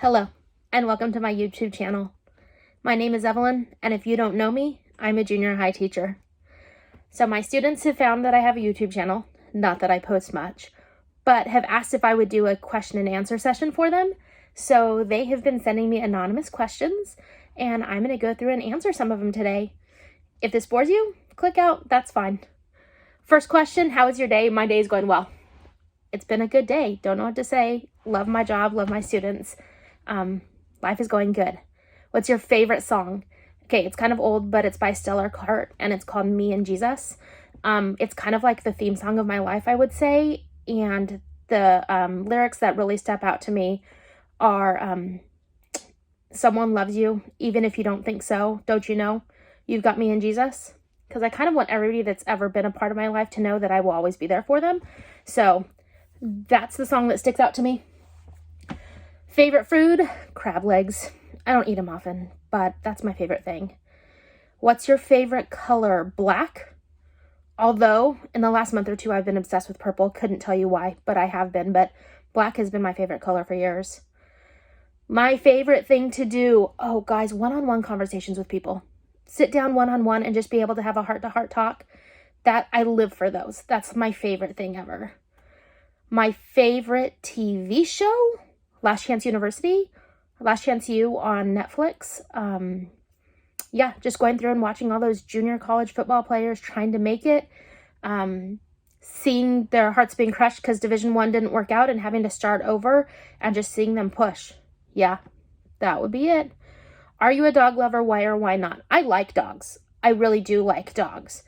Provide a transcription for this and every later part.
Hello, and welcome to my YouTube channel. My name is Evelyn, and if you don't know me, I'm a junior high teacher. So my students have found that I have a YouTube channel, not that I post much, but have asked if I would do a question and answer session for them. So they have been sending me anonymous questions, and I'm going to go through and answer some of them today. If this bores you, click out, that's fine. First question, how was your day? My day is going well. It's been a good day. Don't know what to say. Love my job, love my students. Life is going good. What's your favorite song? Okay, it's kind of old, but it's by Stella Artois, and it's called Me and Jesus. It's kind of like the theme song of my life, I would say, and the lyrics that really step out to me are, someone loves you, even if you don't think so. Don't you know? You've got me and Jesus. Because I kind of want everybody that's ever been a part of my life to know that I will always be there for them. So that's the song that sticks out to me. Favorite food? Crab legs. I don't eat them often, but that's my favorite thing. What's your favorite color? Black. Although in the last month or two I've been obsessed with purple. Couldn't tell you why, but I have been. But black has been my favorite color for years. My favorite thing to do, oh guys, one-on-one conversations with people. Sit down one-on-one and just be able to have a heart-to-heart talk. That I live for those. That's my favorite thing ever. My favorite TV show? Last Chance University, Last Chance U on Netflix. Yeah, just going through and watching all those junior college football players trying to make it, seeing their hearts being crushed because Division I didn't work out and having to start over and just seeing them push. Yeah, that would be it. Are you a dog lover? Why or why not? I like dogs. I really do like dogs.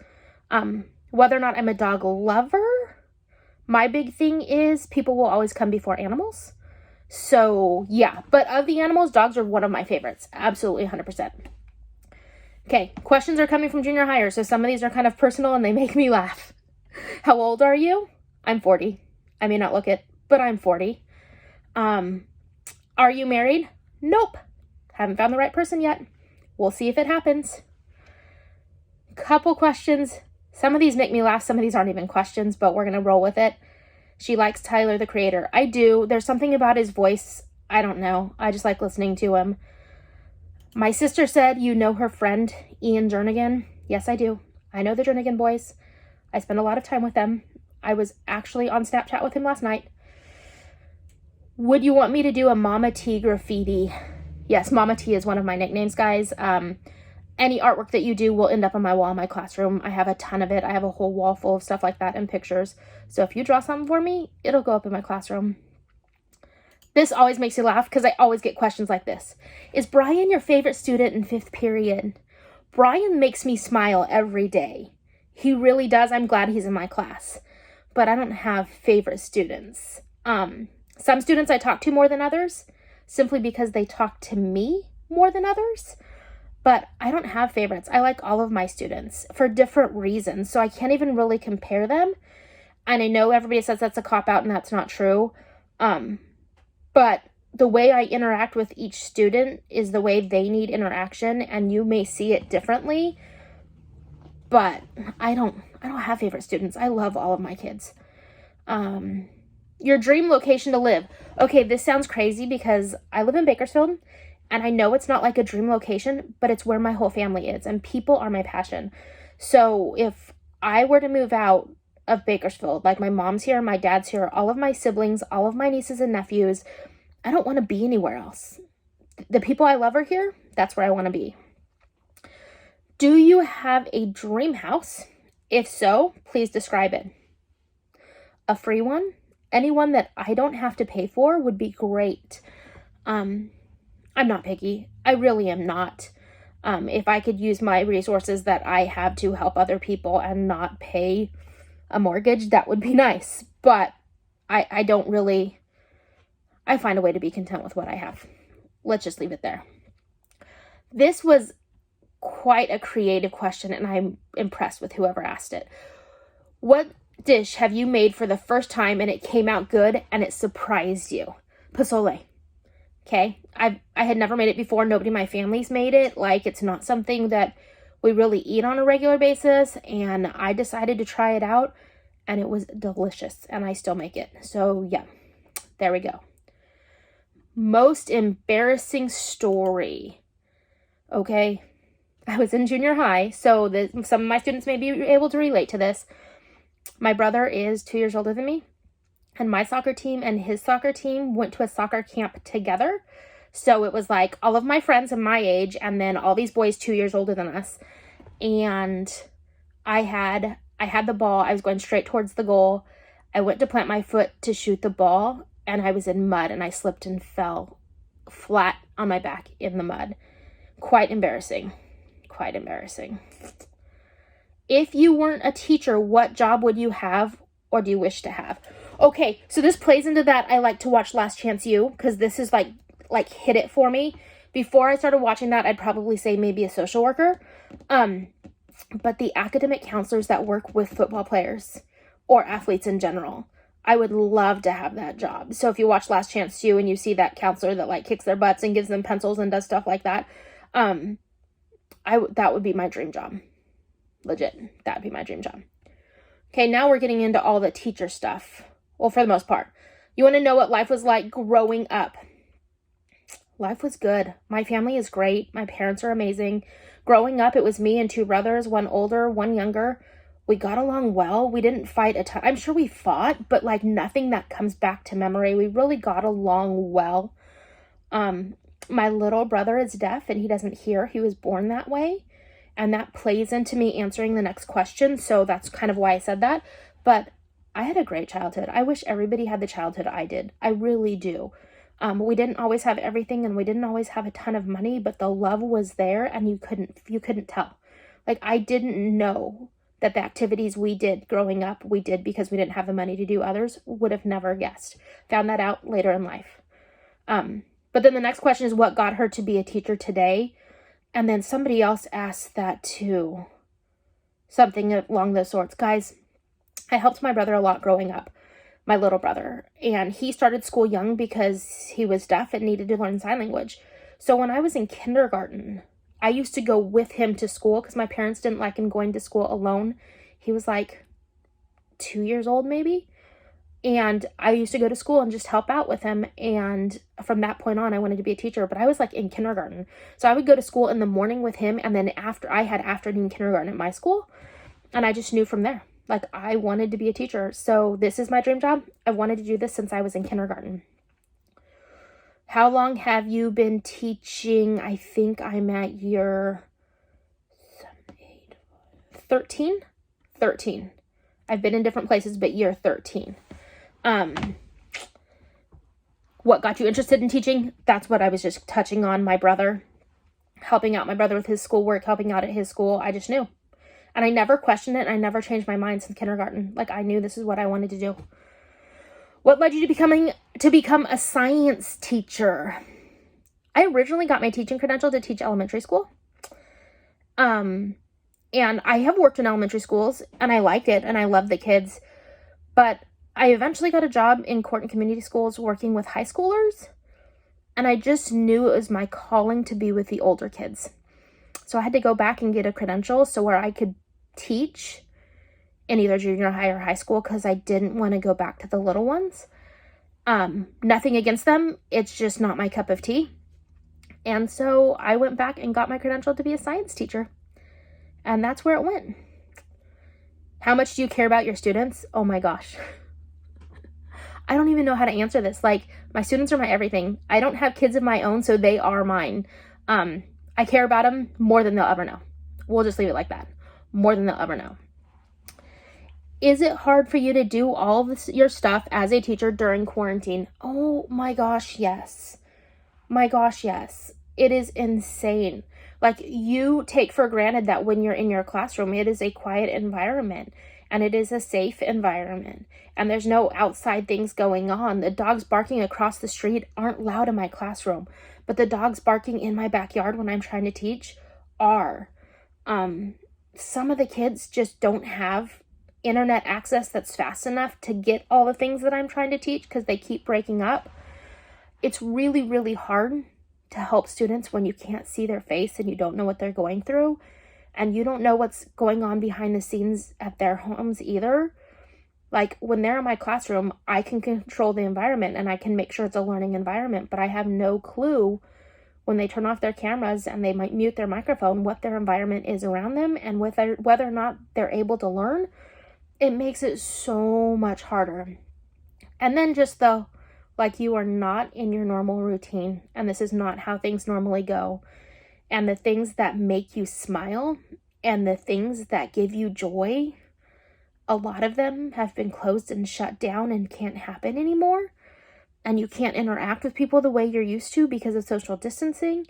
Whether or not I'm a dog lover, my big thing is people will always come before animals. So yeah, but of the animals, dogs are one of my favorites. Absolutely 100%. Okay, questions are coming from junior hires, so some of these are kind of personal and they make me laugh. How old are you? I'm 40. I may not look it, but I'm 40. Are you married? Nope. Haven't found the right person yet. We'll see if it happens. Couple questions. Some of these make me laugh. Some of these aren't even questions, but we're going to roll with it. She likes Tyler, the Creator. I do. There's something about his voice. I don't know. I just like listening to him. My sister said you know her friend, Ian Jernigan. Yes, I do. I know the Jernigan boys. I spend a lot of time with them. I was actually on Snapchat with him last night. Would you want me to do a Mama T graffiti? Yes, Mama T is one of my nicknames, guys. Any artwork that you do will end up on my wall in my classroom. I have a ton of it. I have a whole wall full of stuff like that and pictures. So if you draw something for me, it'll go up in my classroom. This always makes you laugh because I always get questions like this. Is Brian your favorite student in 5th period? Brian makes me smile every day. He really does. I'm glad he's in my class. But I don't have favorite students. Some students I talk to more than others, simply because they talk to me more than others. But I don't have favorites. I like all of my students for different reasons. So I can't even really compare them. And I know everybody says that's a cop-out and that's not true. But the way I interact with each student is the way they need interaction. And you may see it differently. But I don't have favorite students. I love all of my kids. Your dream location to live. Okay, this sounds crazy because I live in Bakersfield. And I know it's not like a dream location, but it's where my whole family is. And people are my passion. So if I were to move out of Bakersfield, like my mom's here, my dad's here, all of my siblings, all of my nieces and nephews, I don't want to be anywhere else. The people I love are here. That's where I want to be. Do you have a dream house? If so, please describe it. A free one? Anyone that I don't have to pay for would be great. I'm not picky. I really am not. If I could use my resources that I have to help other people and not pay a mortgage, that would be nice. But I don't really, I find a way to be content with what I have. Let's just leave it there. This was quite a creative question, and I'm impressed with whoever asked it. What dish have you made for the first time and it came out good and it surprised you? Pozole. Okay, I had never made it before. Nobody in my family's made it. Like, it's not something that we really eat on a regular basis. And I decided to try it out and it was delicious. And I still make it. So yeah, there we go. Most embarrassing story. Okay. I was in junior high, so some of my students may be able to relate to this. My brother is 2 years older than me, and my soccer team and his soccer team went to a soccer camp together. So it was like all of my friends of my age and then all these boys 2 years older than us. And I had the ball. I was going straight towards the goal. I went to plant my foot to shoot the ball, and I was in mud, and I slipped and fell flat on my back in the mud. Quite embarrassing. Quite embarrassing. If you weren't a teacher, what job would you have or do you wish to have? Okay, so this plays into that. I like to watch Last Chance U because this is like hit it for me. Before I started watching that, I'd probably say maybe a social worker. But the academic counselors that work with football players or athletes in general, I would love to have that job. So if you watch Last Chance U and you see that counselor that like kicks their butts and gives them pencils and does stuff like that, that would be my dream job. Legit, that'd be my dream job. Okay, now we're getting into all the teacher stuff. Well, for the most part. You want to know what life was like growing up? Life was good. My family is great. My parents are amazing. Growing up, it was me and 2 brothers, one older, one younger. We got along well. We didn't fight a ton. I'm sure we fought, but like nothing that comes back to memory. We really got along well. My little brother is deaf and he doesn't hear. He was born that way. And that plays into me answering the next question. So that's kind of why I said that. But I had a great childhood. I wish everybody had the childhood I did. I really do. We didn't always have everything and we didn't always have a ton of money, but the love was there and you couldn't tell. Like I didn't know that the activities we did growing up, we did because we didn't have the money to do. Others would have never guessed. Found that out later in life. But then the next question is what got her to be a teacher today? And then somebody else asked that too. Something along those sorts. Guys, I helped my brother a lot growing up, my little brother. And he started school young because he was deaf and needed to learn sign language. So when I was in kindergarten, I used to go with him to school because my parents didn't like him going to school alone. He was like 2 years old maybe. And I used to go to school and just help out with him. And from that point on, I wanted to be a teacher, but I was like in kindergarten. So I would go to school in the morning with him. And then I had afternoon kindergarten at my school. And I just knew from there, like I wanted to be a teacher. So this is my dream job. I've wanted to do this since I was in kindergarten. How long have you been teaching? I think I'm at year 13. I've been in different places, but year 13. What got you interested in teaching? That's what I was just touching on. My brother, helping out my brother with his schoolwork, helping out at his school. I just knew. And I never questioned it. I never changed my mind since kindergarten. Like I knew this is what I wanted to do. What led you to become a science teacher? I originally got my teaching credential to teach elementary school. And I have worked in elementary schools and I liked it and I loved the kids. But I eventually got a job in court and community schools working with high schoolers. And I just knew it was my calling to be with the older kids. So I had to go back and get a credential so where I could teach in either junior high or high school because I didn't want to go back to the little ones. Nothing against them. It's just not my cup of tea. And so I went back and got my credential to be a science teacher. And that's where it went. How much do you care about your students? Oh my gosh. I don't even know how to answer this. Like, my students are my everything. I don't have kids of my own, so they are mine. I care about them more than they'll ever know. We'll just leave it like that. More than they'll ever know. Is it hard for you to do all of your stuff as a teacher during quarantine? Oh my gosh, yes. My gosh, yes. It is insane. Like, you take for granted that when you're in your classroom, it is a quiet environment and it is a safe environment and there's no outside things going on. The dogs barking across the street aren't loud in my classroom, but the dogs barking in my backyard when I'm trying to teach are. Some of the kids just don't have internet access that's fast enough to get all the things that I'm trying to teach because they keep breaking up. It's really, really hard to help students when you can't see their face and you don't know what they're going through and you don't know what's going on behind the scenes at their homes either. Like when they're in my classroom, I can control the environment and I can make sure it's a learning environment, but I have no clue when they turn off their cameras and they might mute their microphone, what their environment is around them and whether or not they're able to learn. It makes it so much harder. And then just though, like you are not in your normal routine and this is not how things normally go. And the things that make you smile and the things that give you joy, a lot of them have been closed and shut down and can't happen anymore. And you can't interact with people the way you're used to because of social distancing.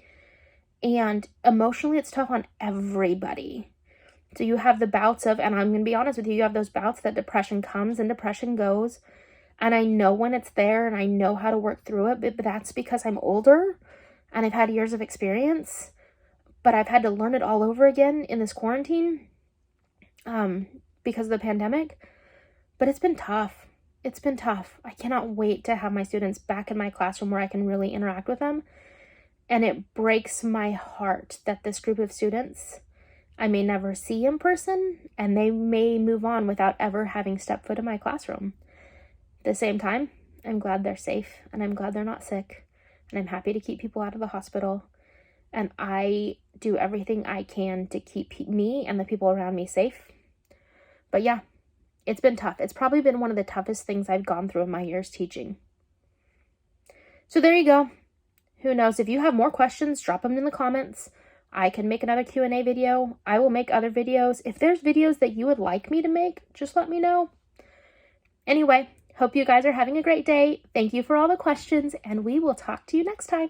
And emotionally, it's tough on everybody. So you have the bouts of, and I'm going to be honest with you, you have those bouts that depression comes and depression goes. And I know when it's there and I know how to work through it, but that's because I'm older and I've had years of experience. But I've had to learn it all over again in this quarantine because of the pandemic. But it's been tough. It's been tough. I cannot wait to have my students back in my classroom where I can really interact with them. And it breaks my heart that this group of students I may never see in person and they may move on without ever having stepped foot in my classroom. At the same time, I'm glad they're safe and I'm glad they're not sick. And I'm happy to keep people out of the hospital. And I do everything I can to keep me and the people around me safe. But yeah, it's been tough. It's probably been one of the toughest things I've gone through in my years teaching. So there you go. Who knows? If you have more questions, drop them in the comments. I can make another Q&A video. I will make other videos. If there's videos that you would like me to make, just let me know. Anyway, hope you guys are having a great day. Thank you for all the questions, and we will talk to you next time.